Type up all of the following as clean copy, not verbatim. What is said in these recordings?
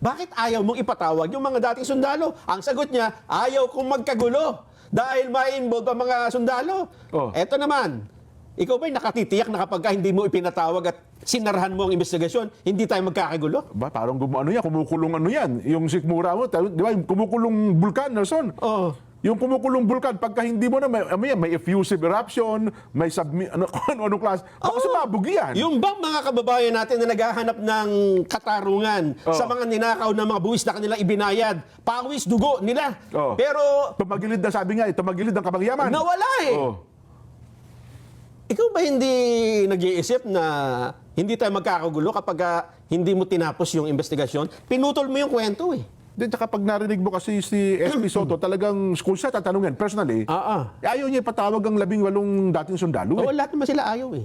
bakit ayaw mong ipatawag yung mga dating sundalo? Ang sagot niya, ayaw kong magkagulo dahil ma-involve ang mga sundalo. Oh. Eto naman, ikaw ba'y nakatitiyak na kapag hindi mo ipinatawag at sinarahan mo ang investigasyon, hindi tayo magkakagulo? Ba, parang kumukulong ano yan. Yung sikmura mo, di ba, yung kumukulong bulkan, Nelson? Oo. Yung kumukulong bulkan, pagka hindi mo na, may effusive eruption, may ano class, baka sumabog yan. Yung bang mga kababayan natin na naghahanap ng katarungan sa mga ninakaw na mga buwis na kanilang ibinayad, pawis, dugo nila. Oh. Pero Tumagilid na, sabi nga, tumagilid ang kapangyaman. nawala eh. Oh. Ikaw ba hindi nag-iisip na hindi tayo magkakagulo kapag hindi mo tinapos yung investigasyon? Pinutol mo yung kwento eh. Then, tsaka pag narinig mo kasi si SP Soto, talagang kung siya tatanungin, personally, ayaw niya ipatawag ang 18 dating sundalo. Oo, lahat naman sila ayaw eh.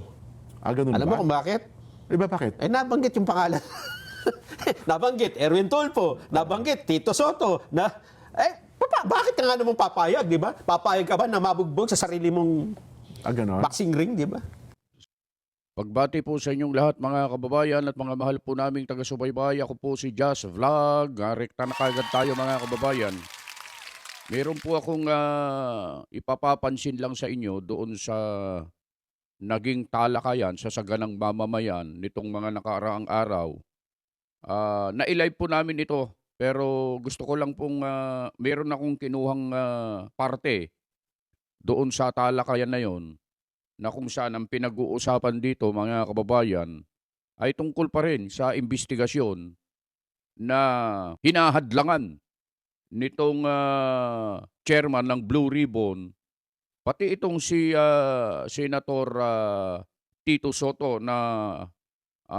Ganun Alam ba? mo kung bakit? Iba bakit? Eh, nabanggit yung pangalan. Nabanggit Erwin Tulfo, nabanggit Tito Soto, bakit ka nga namang papayag, di ba? Papayag ka ba na mabugbog sa sarili mong Ganon. boxing ring, di ba? Pagbati po sa inyong lahat mga kababayan at mga mahal po naming taga-subaybay. Ako po si Jazz Vlog. Rekta na kagad tayo mga kababayan. Meron po akong ipapapansin lang sa inyo doon sa naging talakayan sa saganang mamamayan nitong mga nakaraang araw. Na-live po namin ito pero gusto ko lang pong meron akong kinuhang parte doon sa talakayan na yon, na kung saan ang pinag-uusapan dito mga kababayan ay tungkol pa rin sa investigasyon na hinahadlangan nitong chairman ng Blue Ribbon, pati itong si Senator Tito Soto na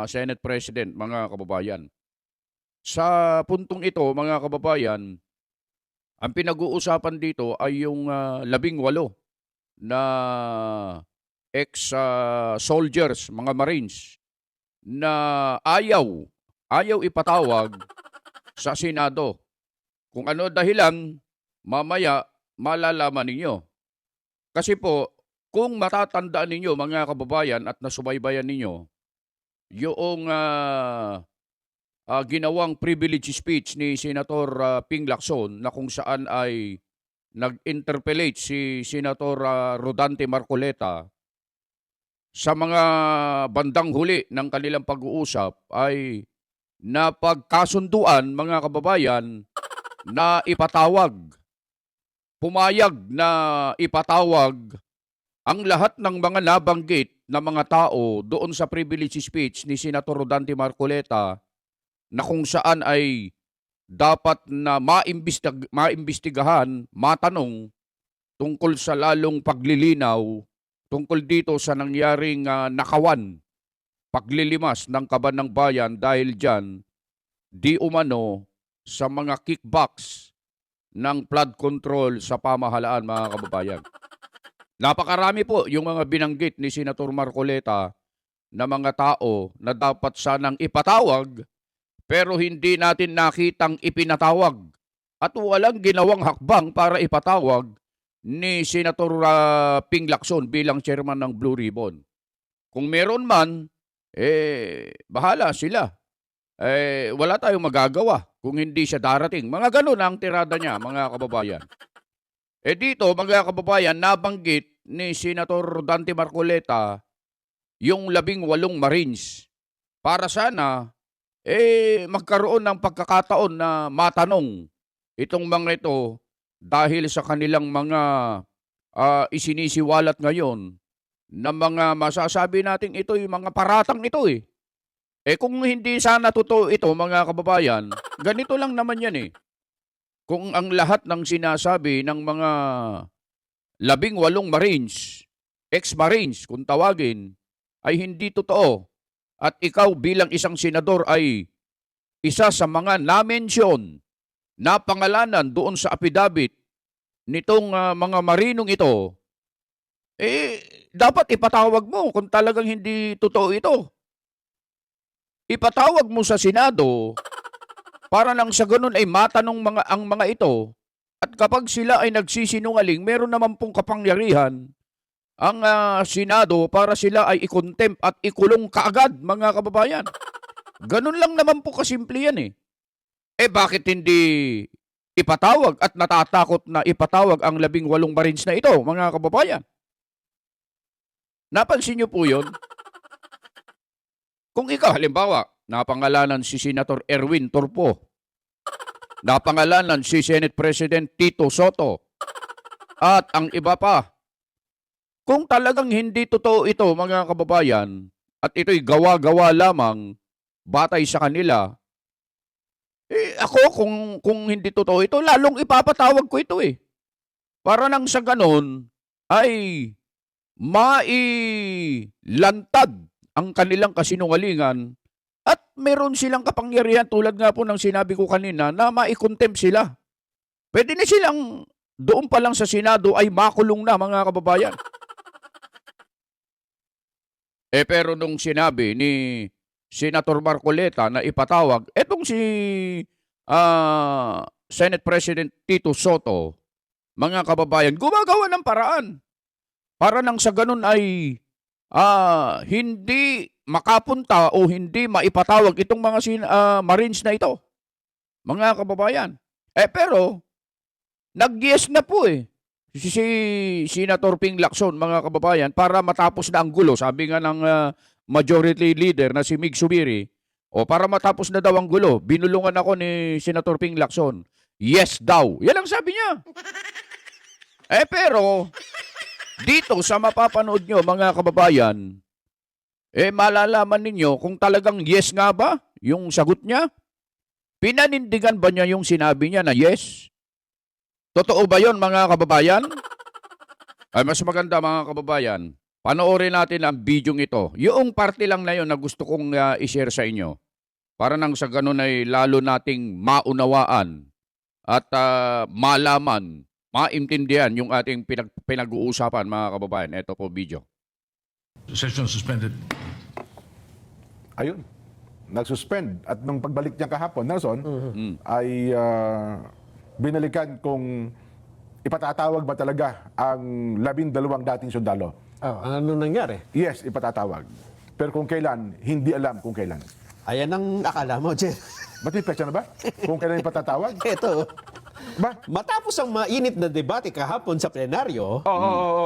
Senate President mga kababayan. Sa puntong ito mga kababayan, ang pinag-uusapan dito ay yung 18 na ex-soldiers, mga Marines, na ayaw ipatawag sa Senado. Kung ano dahilan, mamaya malalaman ninyo. Kasi po, kung matatandaan ninyo mga kababayan at nasubaybayan ninyo, yung ginawang privilege speech ni Senator Ping Lacson na kung saan ay nag-interpellate si Senator Rodante Marcoleta, sa mga bandang huli ng kanilang pag-uusap ay napagkasunduan mga kababayan na ipatawag. Pumayag na ipatawag ang lahat ng mga nabanggit na mga tao doon sa privilege speech ni Senator Rodante Marcoleta na kung saan ay dapat na maimbestigahan, matanong tungkol sa lalong paglilinaw tungkol dito sa nangyaring nakawan, paglilimas ng kaban ng bayan dahil dyan, di umano sa mga kickbacks ng flood control sa pamahalaan mga kababayan. Napakarami po yung mga binanggit ni Senator Marcoleta na mga tao na dapat sanang ipatawag pero hindi natin nakitang ipinatawag at walang ginawang hakbang para ipatawag ni Senator Ping Lacson bilang chairman ng Blue Ribbon. Kung meron man, bahala sila. Wala tayong magagawa kung hindi siya darating. Mga ganun ang tirada niya, mga kababayan. Dito, mga kababayan, nabanggit ni Senator Dante Marcoleta yung 18 Marines. Para sana, magkaroon ng pagkakataon na matanong itong mga ito dahil sa kanilang mga isinisiwalat ngayon na mga masasabi natin ito yung mga paratang ito eh. Kung hindi sana totoo ito mga kababayan, ganito lang naman yan eh. Kung ang lahat ng sinasabi ng mga 18 Marines, ex-Marines kung tawagin, ay hindi totoo at ikaw bilang isang senador ay isa sa mga na-mention na pangalanan doon sa affidavit nitong mga marinong ito, dapat ipatawag mo kung talagang hindi totoo ito. Ipatawag mo sa Senado para nang sa ganun ay matanong ang mga ito at kapag sila ay nagsisinungaling, meron naman pong kapangyarihan ang Senado para sila ay i-contempt at ikulong kaagad mga kababayan. Ganun lang naman po kasimple yan eh. bakit hindi ipatawag at natatakot na ipatawag ang 18 Marines na ito, mga kababayan? Napansin niyo po yun? Kung ikaw, halimbawa, napangalanan si Senator Erwin Tulfo, napangalanan si Senate President Tito Soto, at ang iba pa, kung talagang hindi totoo ito, mga kababayan, at ito'y gawa-gawa lamang batay sa kanila, ako, kung hindi totoo ito, lalong ipapatawag ko ito eh. Para nang sa ganon, ay mailantad ang kanilang kasinungalingan at meron silang kapangyarihan tulad nga po ng sinabi ko kanina na maikontempt sila. Pwede na silang doon pa lang sa Senado ay makulong na, mga kababayan. Pero nung sinabi ni Senator Marcoleta na ipatawag, etong si Senate President Tito Soto, mga kababayan, gumagawa ng paraan para nang sa ganun ay hindi makapunta o hindi maipatawag itong mga Marines na ito, mga kababayan. Pero, nag-yes na po si Senator Ping Lacson, mga kababayan, para matapos na ang gulo. Sabi nga ng Majority Leader na si Mig Subiri, para matapos na daw ang gulo, binulungan ako ni Senator Ping Lacson. Yes daw. Yan ang sabi niya. Pero, dito sa mapapanood nyo, mga kababayan, malalaman ninyo kung talagang yes nga ba yung sagot niya. Pinanindigan ba niya yung sinabi niya na yes? Totoo ba yon, mga kababayan? Ay, mas maganda, mga kababayan, panoorin natin ang video ito. Yung parte lang na yun na gusto kong i-share sa inyo. Para nang sa ganun ay lalo nating maunawaan at malaman, maintindihan yung ating pinag-uusapan, mga kababayan. Ito po video. Session suspended. Ayun. Nag-suspend. At nung pagbalik niya kahapon, Nelson, ay binalikan kung ipatatawag ba talaga ang 12 dating sundalo. Ano nangyari? Yes, ipatatawag. Pero kung kailan, hindi alam kung kailan. Ayan ang akala mo, Jen. Ba't may petsa na ba? Kung kailan ipatatawag? Ito. Ba? Matapos ang mainit na debate kahapon sa plenaryo,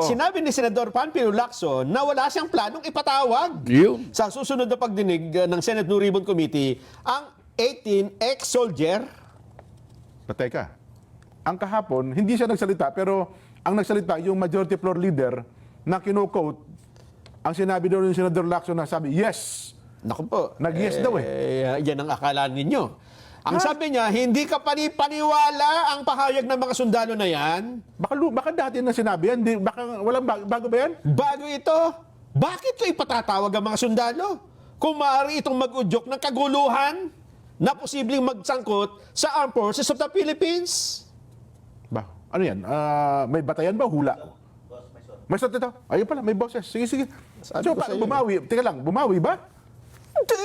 sinabi ni Senador Panfilo Lacson na wala siyang planong ipatawag Yun. sa susunod na pagdinig ng Senate Blue Ribbon Committee ang 18 ex-soldier. Pateka. Ang kahapon, hindi siya nagsalita, pero ang nagsalita yung majority floor leader na kino-quote, ang sinabi doon ng Senador Lacson na sabi, yes. Naku po. Nag-yes daw Yan ang akala ninyo. Ang sabi niya, hindi ka paniwala ang pahayag ng mga sundalo na yan. Baka dati na sinabi yan, baka walang bago ba yan? Bago ito, bakit ko ipatatawag ang mga sundalo? Kung maaari itong mag-udyok ng kaguluhan na posibleng magsangkot sa Armed Forces of the Philippines. Ba? Ano yan? May batayan ba? Hula? May shot ito? Ayun pala, may boses. Sige. Sabi So, ko sa'yo, bumawi. Teka lang, bumawi ba?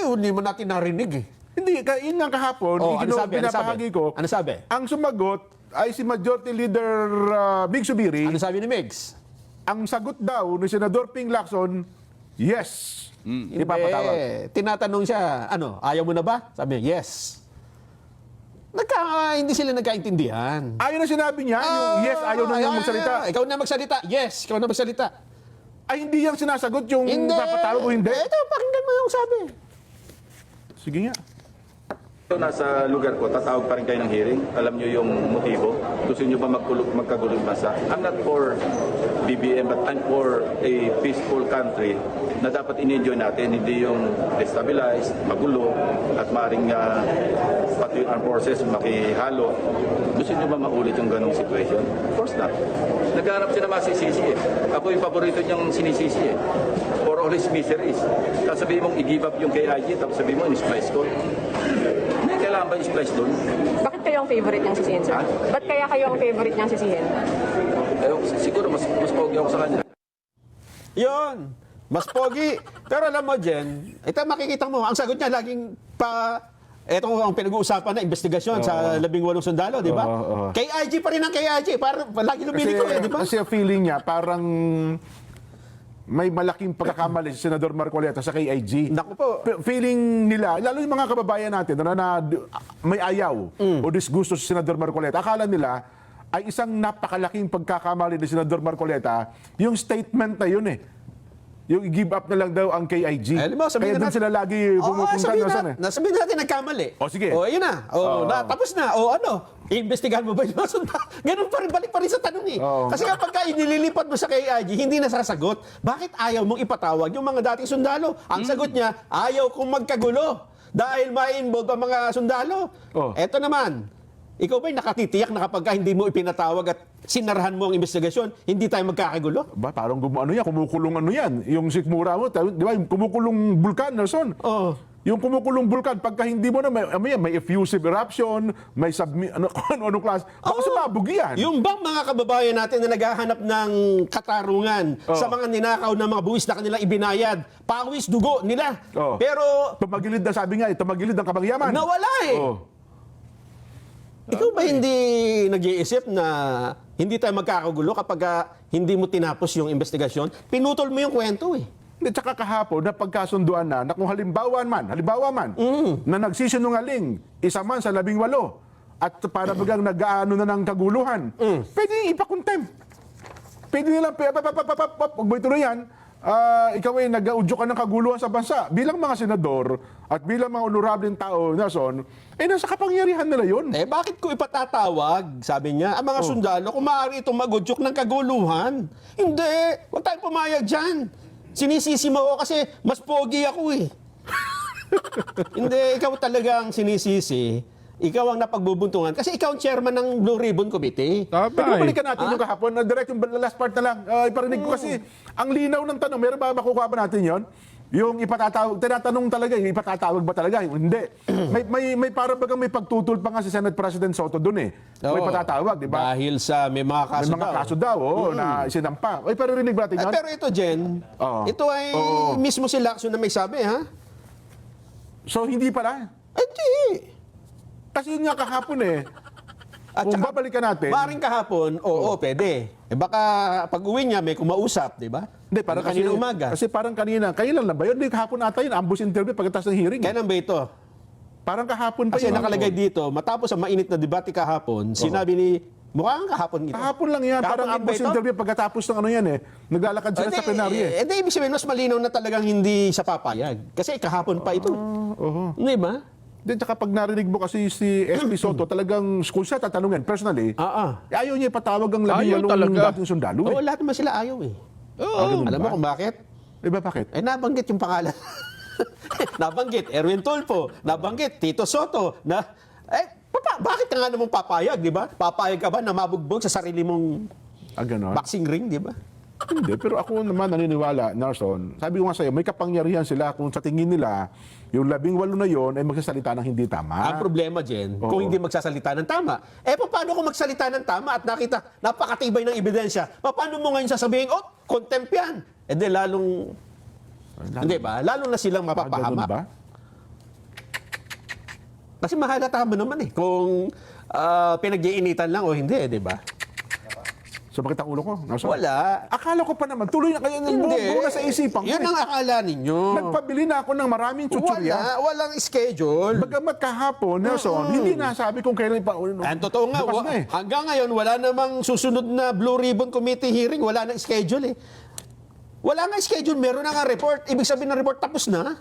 Hindi mo natin narinig eh. Hindi, yun nga kahapon, pinapahagi ko. Ano sabi? Ang sumagot ay si Majority Leader Mig Subiri. Ano sabi ni Migs? Ang sagot daw ni Senador Ping Lacson, yes. Ipapatawag. Tinatanong siya, ayaw mo na ba? Sabi niya, yes. Hindi sila nagkaintindihan. Ayaw na sinabi niya, yung yes, ayaw na niyang magsalita. Ikaw na magsalita. Yes, ikaw na magsalita. Ay, hindi yung sinasagot yung papatawag o hindi. Ito, pakinggan mo yung sabi. Sige nga. Nasa lugar ko, tatawag pa rin kayo ng hearing. Alam niyo yung motibo. Gusto niyo ba magkagulo yung bansa? I'm not for BBM, but I'm for a peaceful country na dapat in-enjoy natin. Hindi yung destabilize, magulo, at maaaring pati yung armed forces makihalo. Gusto niyo ba maulit yung ganong situation? Of course not. Naghanap siya na masisisi eh. Ako yung paborito niyang sinisisi eh. For all his miseries. Tapos sabihin mong i-give up yung KIG, tapos sabihin mo, in-splice ko. May kailangan ba i-splice doon? Bakit kayo ang favorite niyang sisihin, sir? Ba't kaya kayo ang favorite niyang sisihin? Siguro mas pogi ako sa kanya. Yun. Mas pogi. Pero alam mo, Jen, ito makikita mo, ang sagot niya laging ito ang pinag-uusapan na investigasyon sa 18 sundalo, di ba? KIG pa rin ang KIG. Lagi lumilito di ba? Kasi ang feeling niya, parang may malaking pagkakamali si Senador Marcoleta sa KIG. Naku po. Feeling nila, lalo yung mga kababayan natin na may ayaw o disgusto si Senador Marcoleta, akala nila ay isang napakalaking pagkakamali ni Senador Marcoleta yung statement na yun eh. Yung i-give up na lang daw ang KIG. Alam mo, sabihin Kaya na doon sila lagi pumupunta. sabihin natin nagkamali. Sige. Yun na. Tapos na. Iimbestigahan mo ba yung mga sundalo? Ganun pa rin, balik pa rin sa tanong eh. Kasi kapag inililipat mo sa KIG, hindi na sasagot. Bakit ayaw mong ipatawag yung mga dating sundalo? Ang sagot niya, ayaw kong magkagulo dahil ma-involve ang mga sundalo. Eto naman, ikaw ba'y nakatitiyak na kapag hindi mo ipinatawag at sinarahan mo ang investigasyon, hindi tayo magkakagulo? Ba, parang kumukulong yan. Yung sikmura mo, di ba, yung kumukulong bulkan, Nelson? Yung kumukulong bulkan, pagka hindi mo na, may effusive eruption, may ano class, baka sumabog yan. Yung bang mga kababayan natin na naghahanap ng katarungan sa mga ninakaw na mga buwis na kanilang ibinayad, pawis, dugo nila. Pero Tumagilid na, sabi nga, tumagilid ang kabangyaman. nawala eh. Ikaw ba hindi nag-iisip na hindi tayo magkakagulo kapag hindi mo tinapos yung investigasyon? Pinutol mo yung kwento eh. At saka kahapon, na pagkasunduan na kung halimbawa man, na nagsisinungaling, isa man sa 18, at para bagang nag-aano na ng kaguluhan, pwede niyang ipakontempt. Pwede nilang, pag mo ituloy yan, ikaw ay nag-audyo ka ng kaguluhan sa bansa. Bilang mga senador at bilang mga honorableng tao, Nelson, nasa kapangyarihan nila yun. Bakit ko ipatatawag, sabi niya, ang mga sundalo kung maaari itong mag-udyok ng kaguluhan? Hindi, huwag tayong pumayag dyan. Sinisisi mo ako kasi mas pogi ako eh. Hindi, ikaw talagang sinisisi. Ikaw ang napagbubuntungan. Kasi ikaw ang chairman ng Blue Ribbon Committee. Pero balikan natin yung kahapon. Direct yung last part na lang. Iparinig ko kasi ang linaw ng tanong. Meron ba makukuha ba natin yon? Yung ipatatawag, tinatanong talaga, yung ipatatawag ba talaga? Hindi. May para bagang may pagtutol pa nga si Senate President Soto doon eh. May patatawag, di ba? Dahil sa may mga kaso May mga kaso daw, na isinampa. Pero rinig ba natin yun? Pero ito, Jen, ito ay mismo si Lacson na may sabi, ha? So, hindi pala? Hindi. Kasi yun nga kahapon eh. At Kung saka, babalikan natin. maring kahapon, pwede. Baka pag uwi niya, may kumausap, di ba? Hindi, parang kanina umaga. Kasi parang kanina, kailan lang ba yun? Hindi, kahapon ata yun, ambush interview pagkatapos ng hearing. Kailan ba ito? Parang kahapon pa Kasi yun. nakalagay dito, matapos ang mainit na debate kahapon, sinabi ni, mukhang kahapon ito. Kahapon lang yan, Kahapon parang din ba ambush ito? interview pagkatapos ng ano yan eh. Naglalakad sila sa plenaryo eh. Hindi, ibig sabihin, mas malinaw na talagang hindi sa papayag. Kasi kahapon pa ito. Hindi ba? Then tsaka pag narinig mo kasi si SP Soto, talagang kung siya tatanungin, personally, ayaw niya ipatawag ang Ayaw 18 talaga. dating sundalo Oo, eh. lahat naman sila ayaw eh. Ganun Alam ba? mo kung bakit? Ba bakit? Nabanggit yung pangalan. Nabanggit Erwin Tulfo, nabanggit Tito Soto, bakit ka nga namang papayag, di ba? Papayag ka ba na mabugbog sa sarili mong Ganon? boxing ring, di ba? Hindi, pero ako naman naniniwala, Nelson, sabi ko nga sa'yo, may kapangyarihan sila kung sa tingin nila, yung 18 na yon ay magsasalita ng hindi tama. Ang problema, Jen, kung hindi magsasalita ng tama, paano kung magsalita ng tama at nakita napakatibay ng ebidensya, paano mo ngayon sasabihin, contempt yan? Lalong, hindi ba? Lalo na silang Ganun mapapahamak. ba? Kasi mahalata mo naman kung pinag-iinitan lang o hindi, di ba? Sumakit ang ulo ko, Nelson. Wala. Akala ko pa naman, tuloy na kayo, buo na sa isipan ko. Yun ang akala ninyo. Nagpabili na ako ng maraming chuchurya. Walang schedule. Bagamat kahapon, Nelson, hindi nasabi kung kailan pa. Ang totoo nga, Bukas na eh. hanggang ngayon, wala namang susunod na Blue Ribbon Committee hearing. Wala nang schedule eh. Wala nga schedule, meron na nga report. Ibig sabihin ng report, tapos na.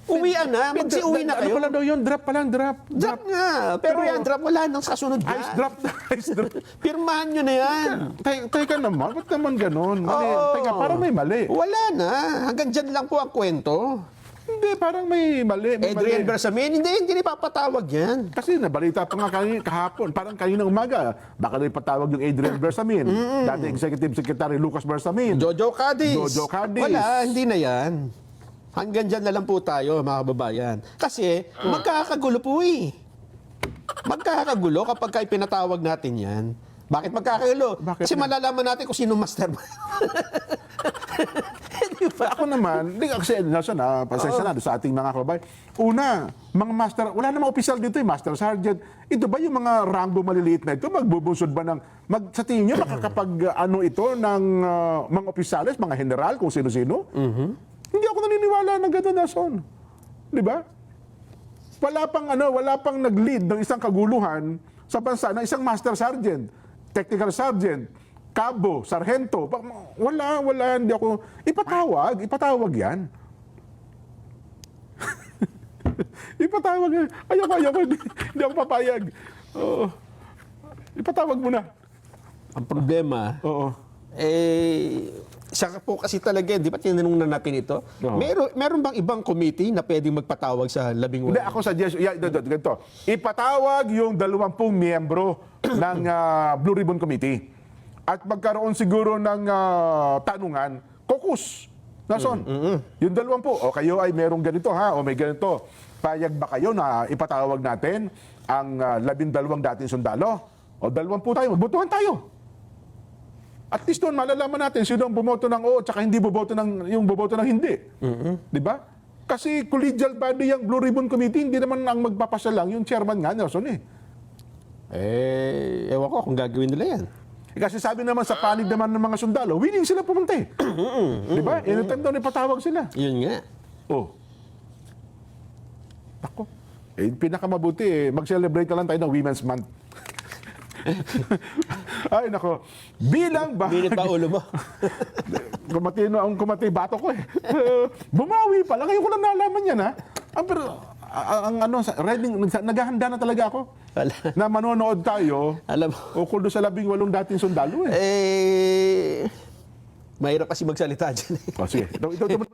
Uwian na, magsi-uwi na Ano kayo. pa lang daw yun? Drop pa lang, drop. Drop nga. Pero yan, drop, wala nang kasunod yan. Ice drop. Ice drop. Pirmahan nyo na yan. Teka naman, ba't naman ganun? Teka, parang may mali. Wala na. Hanggang dyan lang po ang kwento. Hindi, parang may mali. May Adrian mali. Bersamin, hindi papatawag yan. Kasi nabalita pa nga kahapon, parang kaninang umaga, baka rin patawag yung Adrian Bersamin, dati Executive Secretary Lucas Bersamin. Jojo Cadiz. Jojo Cadiz. Wala, hindi na yan. Hanggang dyan na lang po tayo, mga kababayan. Kasi, magkakagulo po eh. Magkakagulo kapag pinatawag natin yan. Bakit magkakagulo? Bakit Kasi na? malalaman natin kung sino mastermind. Di Ako naman, hindi kasi Nelson, pasensya na sa ating mga kababayan. Una, mga master, wala namang opisyal dito, master sergeant. Ito ba yung mga ranggo maliliit na ito? Magbubusod ba ng, sa tingin nyo, makakapag ano ito ng mga opisyales, mga general, kung sino-sino? Hindi ako naniniwala ng gano'n, Nelson. Di ba? Wala pang nag-lead ng isang kaguluhan sa bansa na isang master sergeant, technical sergeant, cabo, sargento. Wala, hindi ako. Ipatawag yan. Ipatawag yan. Ayoko, hindi ako papayag. Oo. Ipatawag mo na. Ang problema, Oo. siya po kasi talaga, di ba tinanong na natin ito? Oo. Meron bang ibang committee na pwedeng magpatawag sa 11? Hindi, ako suggest, ganito. Ipatawag yung 20 miyembro ng Blue Ribbon Committee. At magkaroon siguro ng tanungan, caucus. Nason? Yung 20, o kayo ay merong ganito ha, o may ganito. Payag ba kayo na ipatawag natin ang 12 dating sundalo? O 20 tayo, magbotohan tayo. At least doon malalaman natin sino ang bumoto ng oo tsaka hindi bumoto ng hindi. Di ba? Kasi collegial body yung Blue Ribbon Committee, hindi naman ang magpapasya lang yung chairman nga, Nelson eh. Ewan ko kung gagawin nila yan. Kasi sabi naman sa panig naman ng mga sundalo, willing sila pumunta eh. Di ba? Anytime daw ipatawag sila. Yun nga. Oh. Ako. Pinakamabuti mag-celebrate na lang tayo ng Women's Month. Ay, nako. Bilang Binit pa ulo mo. kumati bato ko eh. Bumawi pala. Ngayon ko lang nalaman yan ha. Pero, naghahanda na talaga ako. Wala. Na manonood tayo. Alam mo. Ukol doon sa 18 dating sundalo eh. Mahirap kasi magsalita dyan. Oh, sige. Ito.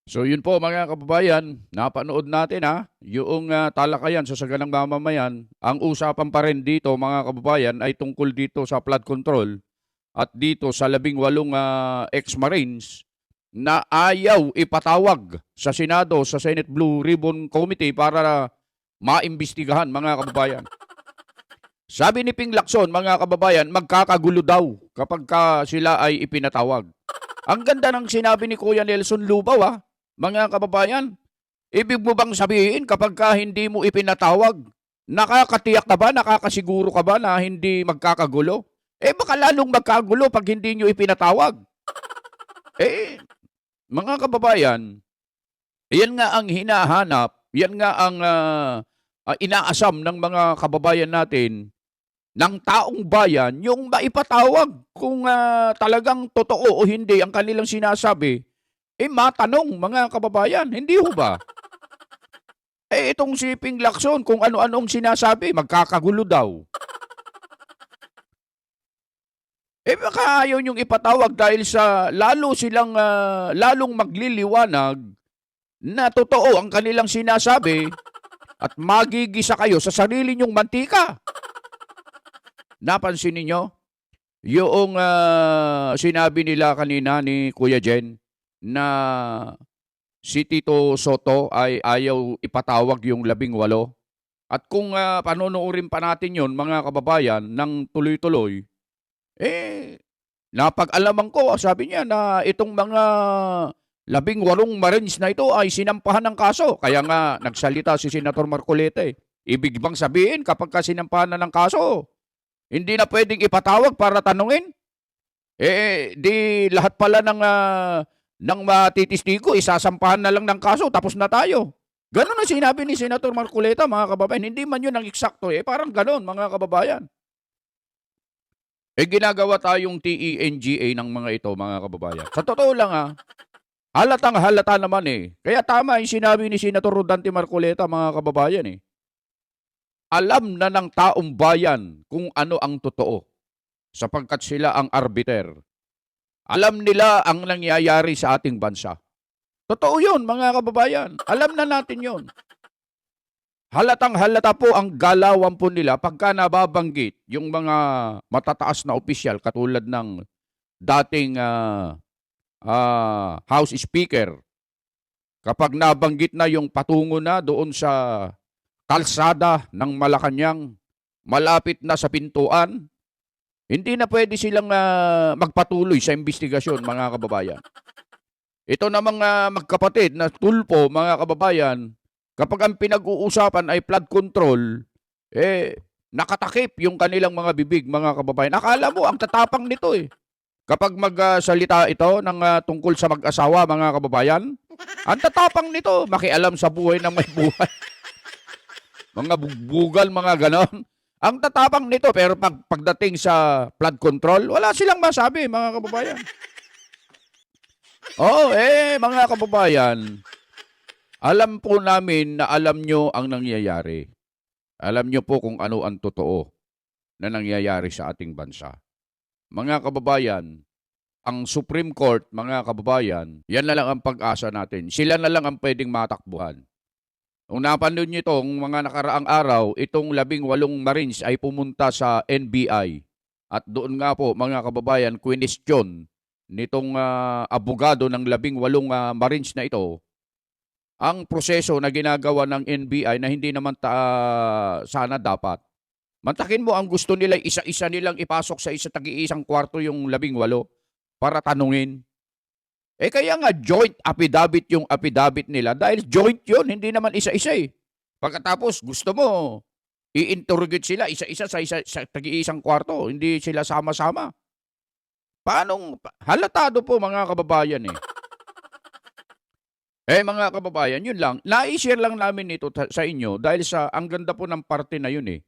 So yun po mga kababayan, napanood natin yung talakayan sa saganang mamamayan. Ang usapan pa rin dito mga kababayan ay tungkol dito sa flood control at dito sa 18 ex-Marines na ayaw ipatawag sa Senado, sa Senate Blue Ribbon Committee para maimbestigahan mga kababayan. Sabi ni Ping Lacson mga kababayan, magkakagulo daw kapag sila ay ipinatawag. Ang ganda ng sinabi ni Kuya Nelson Lubaw mga kababayan, ibig mo bang sabihin kapag hindi mo ipinatawag, nakakatiyak ka ba, nakakasiguro ka ba na hindi magkakagulo? Baka lalong magkagulo pag hindi nyo ipinatawag. Mga kababayan, yan nga ang hinahanap, yan nga ang inaasam ng mga kababayan natin, ng taong bayan, yung maipatawag kung talagang totoo o hindi ang kanilang sinasabi. Matanong mga kababayan, hindi ho ba? Itong si Ping Lacson, kung ano-anong sinasabi, magkakagulo daw. Baka ayaw niyong ipatawag dahil sa lalong magliliwanag na totoo ang kanilang sinasabi at magigisa kayo sa sarili niyong mantika. Napansin ninyo? Yung sinabi nila kanina ni Kuya Jen, na si Tito Soto ay ayaw ipatawag yung 18. At kung panonoorin pa natin yon mga kababayan ng tuloy-tuloy, napag-alaman ko, sabi niya na itong mga 18 Marines na ito ay sinampahan ng kaso. Kaya nga nagsalita si Senator Marcoleta. Ibig bang sabihin kapag sinampahan na ng kaso, hindi na pwedeng ipatawag para tanungin? Di lahat pala ng matitistigo, isasampahan na lang ng kaso, tapos na tayo. Ganon ang sinabi ni Senator Marcoleta, mga kababayan. Hindi man yun ang eksakto, parang ganon, mga kababayan. Ginagawa tayong TENGA ng mga ito, mga kababayan. Sa totoo lang, halatang halata naman Kaya tama yung sinabi ni Senator Rodante Marcoleta, mga kababayan Alam na ng taong bayan kung ano ang totoo, sapagkat sila ang arbiter. Alam nila ang nangyayari sa ating bansa. Totoo yun, mga kababayan. Alam na natin yun. Halatang halata po ang galawan po nila pagka nababanggit yung mga matataas na opisyal katulad ng dating House Speaker. Kapag nabanggit na yung patungo na doon sa kalsada ng Malacanang, malapit na sa pintuan, hindi na pwede silang magpatuloy sa investigasyon, mga kababayan. Ito na mga magkapatid na tulpo, mga kababayan, kapag ang pinag-uusapan ay flood control, nakatakip yung kanilang mga bibig, mga kababayan. Akala mo, ang tatapang nito eh. Kapag magsalita ito ng tungkol sa mag-asawa, mga kababayan, ang tatapang nito, makialam sa buhay ng may buhay. Mga bugbugal, mga ganon. Ang tatapang nito, pero pagdating sa flood control, wala silang masabi, mga kababayan. Oo, mga kababayan, alam po namin na alam nyo ang nangyayari. Alam nyo po kung ano ang totoo na nangyayari sa ating bansa. Mga kababayan, ang Supreme Court, mga kababayan, yan na lang ang pag-asa natin. Sila na lang ang pwedeng matakbuhan. Kung napanood nyo itong mga nakaraang araw, itong 18 Marines ay pumunta sa NBI. At doon nga po, mga kababayan, question nitong abogado ng 18 Marines na ito, ang proseso na ginagawa ng NBI na hindi naman sana dapat. Mantakin mo, ang gusto nila, isa-isa nilang ipasok sa tagi-isang kwarto yung 18 para tanungin. Kaya nga joint affidavit yung affidavit nila dahil joint yun, hindi naman isa-isa eh. Pagkatapos gusto mo, i-interrogate sila isa-isa sa tagi-isang kwarto, hindi sila sama-sama. Halatado po mga kababayan eh. Mga kababayan, yun lang. Na-share lang namin ito sa inyo dahil ang ganda po ng parte na yun eh.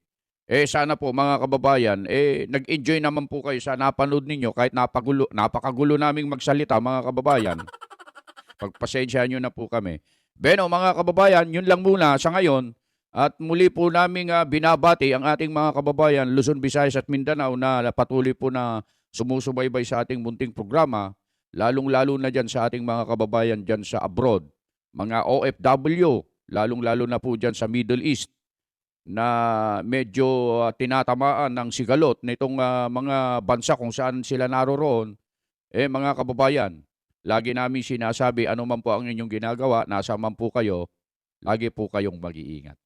Sana po mga kababayan, nag-enjoy naman po kayo sa napanood ninyo kahit napakagulo naming magsalita mga kababayan. Pagpasensyahan nyo na po kami. Beno mga kababayan, yun lang muna sa ngayon. At muli po naming binabati ang ating mga kababayan Luzon, Visayas at Mindanao na patuloy po na sumusubaybay sa ating munting programa, lalong-lalo na dyan sa ating mga kababayan dyan sa abroad, mga OFW, lalong-lalo na po dyan sa Middle East, na medyo tinatamaan ng sigalot nitong mga bansa kung saan sila naroroon, mga kababayan, lagi namin sinasabi, ano man po ang inyong ginagawa, nasa man po kayo, lagi po kayong mag-iingat.